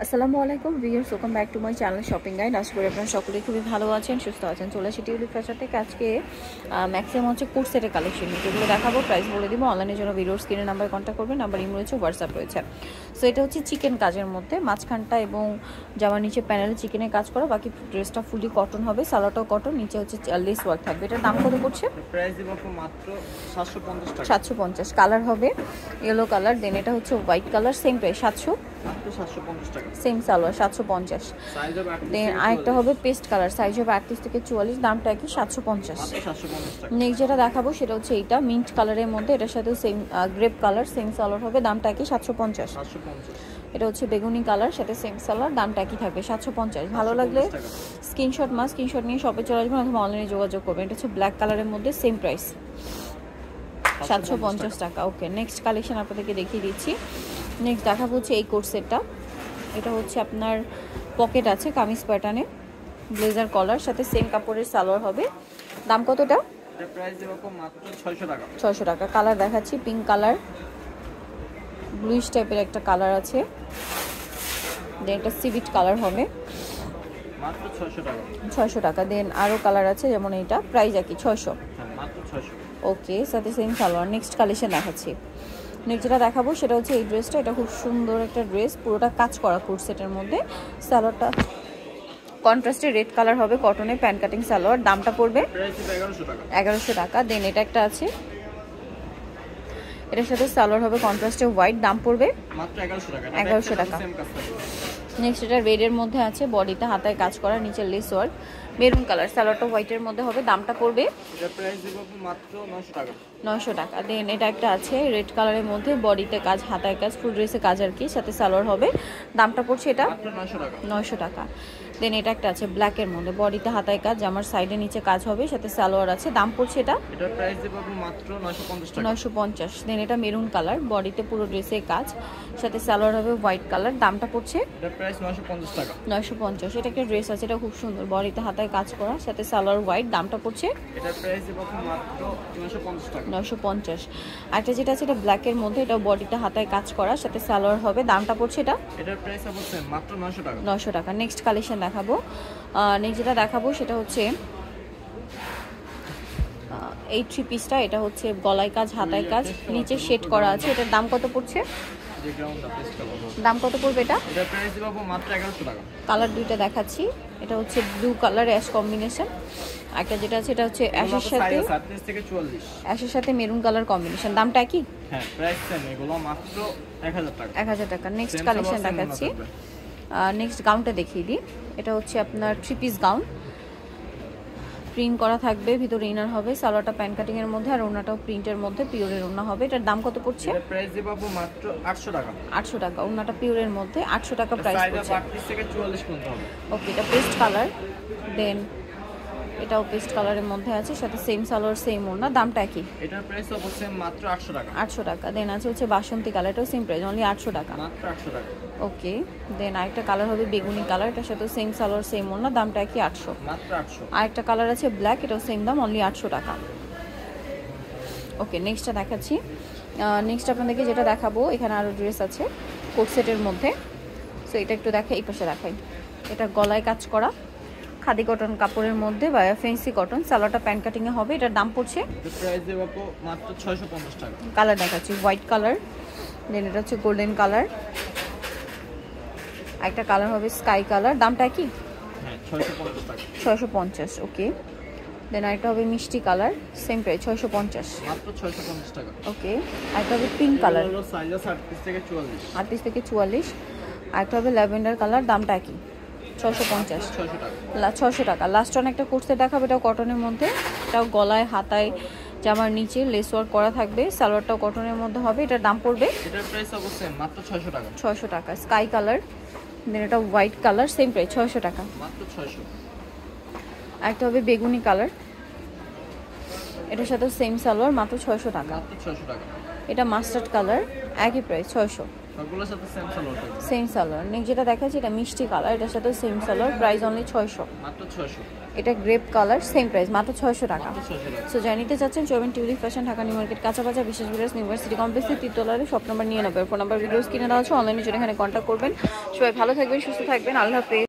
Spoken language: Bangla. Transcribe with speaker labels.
Speaker 1: আসসালামু আলাইকুম viewers, welcome back to my channel shopping guide. আশা করি আপনারা সকলেই খুবই ভালো আছেন, সুস্থ আছেন। চলে আসি টিউলিপ ফ্যাশন থেকে। আজকে ম্যাক্সিমাম হচ্ছে কোট সেটের কালেকশন, যেগুলো দেখাবো প্রাইস বলে দিব। অনলাইনের জন্য ভিডিওর স্ক্রিনের নাম্বারে কন্ট্যাক্ট করবেন, নাম্বার ইমো রয়েছে, হোয়াটসঅ্যাপ রয়েছে। সো এটা হচ্ছে চিকেন কাজের মধ্যে, মাঝখানটা এবং জামার নিচে প্যানেলে চিকেনের কাজ করা, বাকি ড্রেসটা ফুলি কটন হবে, সালোয়ারটাও কটন, নিচে হচ্ছে লেস ওয়ার্ক থাকবে। এটার দাম কত পড়ছে?
Speaker 2: প্রাইস দিব মাত্র 750 টাকা।
Speaker 1: 750। কালার হবে ইয়েলো কালার, দেন এটা হচ্ছে হোয়াইট কালার, সেম প্রাইস 700,
Speaker 2: মাত্র 750 টাকা।
Speaker 1: সেম সালোয়ার 750।
Speaker 2: সাইজ হবে 38
Speaker 1: দেন আরেকটা হবে পেস্ট কালার, সাইজ হবে 38 থেকে 44, দামটা কি 750।
Speaker 2: মাত্র 750 টাকা।
Speaker 1: নেক্সট যেটা দেখাবো সেটা হচ্ছে এইটা মিন্ট কালারের মধ্যে, এটার সাথে same grape colour, same salwar হবে, দামটা কি 750।
Speaker 2: 750।
Speaker 1: এটা হচ্ছে বেগুনি কালার, সাথে সেম সালোয়ার, দামটা কি থাকবে 750। ভালো লাগলে স্ক্রিনশট স্ক্রিনশট নিয়ে শপে চলে আসবেন অথবা অনলাইনে যোগাযোগ করবেন। এটা হচ্ছে ব্ল্যাক কালারের মধ্যে, সেম প্রাইস 750 টাকা। ওকে, নেক্সট কালেকশন আপনাদেরকে দেখিয়ে দিচ্ছি। নেক্সট দেখাবো হচ্ছে এই কোট সেটটা। এটা হচ্ছে আপনার পকেট আছে কামিজ প্যাটার্নে, ব্লেজার কলার, সাথে সেম কাপড়ের সালোয়ার হবে। দাম কতটা?
Speaker 2: এটা প্রাইস দেব মাত্র 600 টাকা।
Speaker 1: 600 টাকা। কালার দেখাচ্ছি, পিঙ্ক কালার, ব্লুইশ টাইপের একটা কালার আছে, দেন এটা সিভিট কালার হবে,
Speaker 2: মাত্র 600 টাকা।
Speaker 1: 600 টাকা। দেন আরও কালার আছে, যেমন এইটা, প্রাইস একই 600।
Speaker 2: হ্যাঁ, মাত্র 600।
Speaker 1: ওকে, সাথে সেম সালোয়ার। নেক্সট কালেকশন দেখাচ্ছি। নেক্সট যেটা দেখাবো সেটা হচ্ছে এই ড্রেসটা। এটা খুব সুন্দর একটা ড্রেস, পুরোটা কাজ করা কোট সেটের মধ্যে। সালোয়ারটা কন্ট্রাস্টে রেড কালার হবে, কটনে প্যান কাটিং সালোয়ার, দামটা পড়বে
Speaker 2: প্রাইস 1100 টাকা।
Speaker 1: 1100 টাকা। দেন এটা একটা আছে, এটার সাথে সালোয়ার হবে কন্ট্রাস্টে হোয়াইট, দাম পড়বে
Speaker 2: মাত্র 1100 টাকা।
Speaker 1: 1100 টাকা।
Speaker 2: সেম কাজ থাকবে।
Speaker 1: নেক্সট এটা রেডের মধ্যে আছে, বডিতে হাতায় কাজ করা, নিচে লেস ওয়ার্ক, মেরুন কালার, সালোয়ারটা হোয়াইটের মধ্যে হবে, দামটা পড়বে
Speaker 2: এটা প্রাইস দেব মাত্র 900 টাকা।
Speaker 1: 900 টাকা। দেন এটা একটা আছে রেড কালারের মধ্যে, বডিতে কাজ, হাতায় কাজ, ফুল ড্রেসে কাজ আর কি, সাথে সালোয়ার হবে, দামটা পড়ছে এটা
Speaker 2: মাত্র 900 টাকা।
Speaker 1: 900 টাকা। দেন এটা একটা আছে ব্ল্যাকের মধ্যে, বডিতে হাতায় কাজ, জামার সাইডে নিচে কাজ হবে, সাথে সালোয়ার আছে, দাম পড়ছে এটা
Speaker 2: এটার প্রাইস দেব মাত্র 950 টাকা।
Speaker 1: 950। দেন এটা মেরুন কালার, বডিতে পুরো ড্রেসে কাজ, সাথে সালোয়ার হবে হোয়াইট কালার, দামটা পড়ছে
Speaker 2: এটার প্রাইস 950 টাকা।
Speaker 1: 950। এটা একটা ড্রেস আছে, এটা খুব সুন্দর, বডিতে হাতায় কাজ করা, সাথে সালোয়ার হোয়াইট, দামটা পড়ছে
Speaker 2: এটার প্রাইস দেব মাত্র 950 টাকা।
Speaker 1: 950। একটা যেটা আছে এটা ব্ল্যাকের মধ্যে, এটা বডিতে হাতায় কাজ করা, সাথে সালোয়ার হবে, দামটা পড়ছে এটা
Speaker 2: এটার প্রাইস অবশ্য মাত্র 900 টাকা।
Speaker 1: 900 টাকা। নেক্সট কালেকশন দেখাবো। নেক্সট যেটা দেখাবো সেটা হচ্ছে এই থ্রি পিসটা। এটা হচ্ছে গলায় কাজ, হাতায় কাজ, নিচে শেড করা আছে। এটার দাম কত পড়ছে?
Speaker 2: যে গ্রাউন্ডটা পেস্ট কালার।
Speaker 1: দাম কত পড়বে এটা?
Speaker 2: এটার প্রাইস দেব মাত্র 1100 টাকা।
Speaker 1: কালার দুইটা দেখাচ্ছি। এটা হচ্ছে ব্লু কালার অ্যাশ কম্বিনেশন, একটা যেটা আছে এটা হচ্ছে অ্যাশের সাথে
Speaker 2: 38 থেকে 44।
Speaker 1: অ্যাশের সাথে মেরুন কালার কম্বিনেশন, দামটা কি?
Speaker 2: হ্যাঁ, প্রাইস সেম, এগুলো মাত্র 1000 টাকা।
Speaker 1: 1000 টাকা। নেক্সট কালেকশন দেখাচ্ছি। নেক্সট গাউনটা দেখিয়ে দিই। এটা হচ্ছে আপনার থ্রি পিস গাউন, প্রিন্ট করা থাকবে, ভিতরে ইনার হবে, সালোয়ারটা প্যান কাটিং এর মধ্যে, আর ওনাটাও প্রিন্টের মধ্যে, পিওরের ওনা হবে। এটার দাম কত পড়ছে?
Speaker 2: এর প্রাইস দেব মাত্র 800 টাকা।
Speaker 1: 800 টাকা। ওনাটা পিওরের মধ্যে 800 টাকা প্রাইস পড়ছে।
Speaker 2: 38 থেকে 44 পর্যন্ত হবে।
Speaker 1: ওকে, এটা পেস্ট কালার, দেন এটাও পেস্ট কালারের মধ্যে আছে, সাথে সেম সালোয়ার সেম ওনা, দামটা কি?
Speaker 2: এটার প্রাইস অবশ্যই মাত্র 800 টাকা।
Speaker 1: 800 টাকা। দেন আছে হচ্ছে বাসন্তী কালার, এটাও সেম প্রাইস, অনলি 800 টাকা।
Speaker 2: মাত্র 800 টাকা।
Speaker 1: ওকে, দেন আরেকটা কালার হবে বেগুনি কালার, এটার সাথে সেম সালোয়ার সেম ওনা, দামটা কি? 800।
Speaker 2: মাত্র 800।
Speaker 1: আরেকটা কালার আছে ব্ল্যাক, এটাও সেম দাম, অনলি 800 টাকা। ওকে, নেক্সটটা দেখাচ্ছি। নেক্সট আপনাদেরকে যেটা দেখাবো, এখানে আরও ড্রেস আছে কোট সেটের মধ্যে। সো এটা একটু দেখাই, এই পাশে দেখাই। এটা গলায় কাজ করা খাদি কটন কাপড়ের মধ্যে বা ফেন্সি কটন, সালোয়ারটা প্যান কাটিংয়ে হবে। এটার দাম পড়ছে
Speaker 2: এর প্রাইস দেব মাত্র 650 টাকা।
Speaker 1: কালার দেখাচ্ছি, হোয়াইট কালার, দেন এটা হচ্ছে গোল্ডেন কালার, একটা কালার হবে স্কাই কালার, দামটা কি?
Speaker 2: হ্যাঁ, 650 টাকা।
Speaker 1: 650। ওকে, দেন আরেকটা হবে মিষ্টি কালার, সেম প্রাইস 650।
Speaker 2: মাত্র 650 টাকা।
Speaker 1: ওকে, আরেকটা হবে পিঙ্ক কালার,
Speaker 2: এগুলো সাইজ আছে 38 থেকে 44।
Speaker 1: 38 থেকে 44। আরেকটা হবে ল্যাভেন্ডার কালার, দামটা কি? 650।
Speaker 2: 600 টাকা।
Speaker 1: 600 টাকা। লাস্ট অন একটা কোর্সে দেখাবো, এটাও কটনের মধ্যে, এটাও গলায় হাতায় জামার নিচে লেস ওয়ার্ক করা থাকবে, সালোয়ারটাও কটনের মধ্যে হবে। এটার দাম পড়বে
Speaker 2: এটার প্রাইস অবশ্যই মাত্র 600 টাকা।
Speaker 1: 600 টাকা। স্কাই কালার, দেন এটা হোয়াইট কালার, সেম প্রাইস 600 টাকা।
Speaker 2: মাত্র 600।
Speaker 1: একটা হবে বেগুনি কালার, এটার সাথে সেম সালোয়ার, মাত্র 600 টাকা।
Speaker 2: মাত্র 600 টাকা।
Speaker 1: এটা মাস্টার্ড কালার, একই প্রাইস 600।
Speaker 2: সবগুলোর সাথে সেম সালোয়ার থাকবে।
Speaker 1: সেম সালোয়ার। নেক্সট যেটা দেখাচ্ছি এটা মিষ্টি কালার, এটার সাথে সেম সালোয়ার, প্রাইস অনলি 600।
Speaker 2: মাত্র 600।
Speaker 1: এটা গ্রেপ কালার, সেম প্রাইস মাত্র 600 টাকা।
Speaker 2: মাত্র 600 টাকা।
Speaker 1: সো যাই নিতে চাচ্ছেন চলবেন tulip fashion, Dhaka new market কাঁচাবাজার, বিশেষ বিরাজ ইউনিভার্সিটি কমপ্লেক্সের 3 তলারে shop number 99। Phone number videos কিনে দেওয়া আছে, অনলাইনে জন্য এখানে কন্ট্যাক্ট করবেন। সবাই ভালো থাকবেন, সুস্থ থাকবেন, আল্লাহ হাফেজ।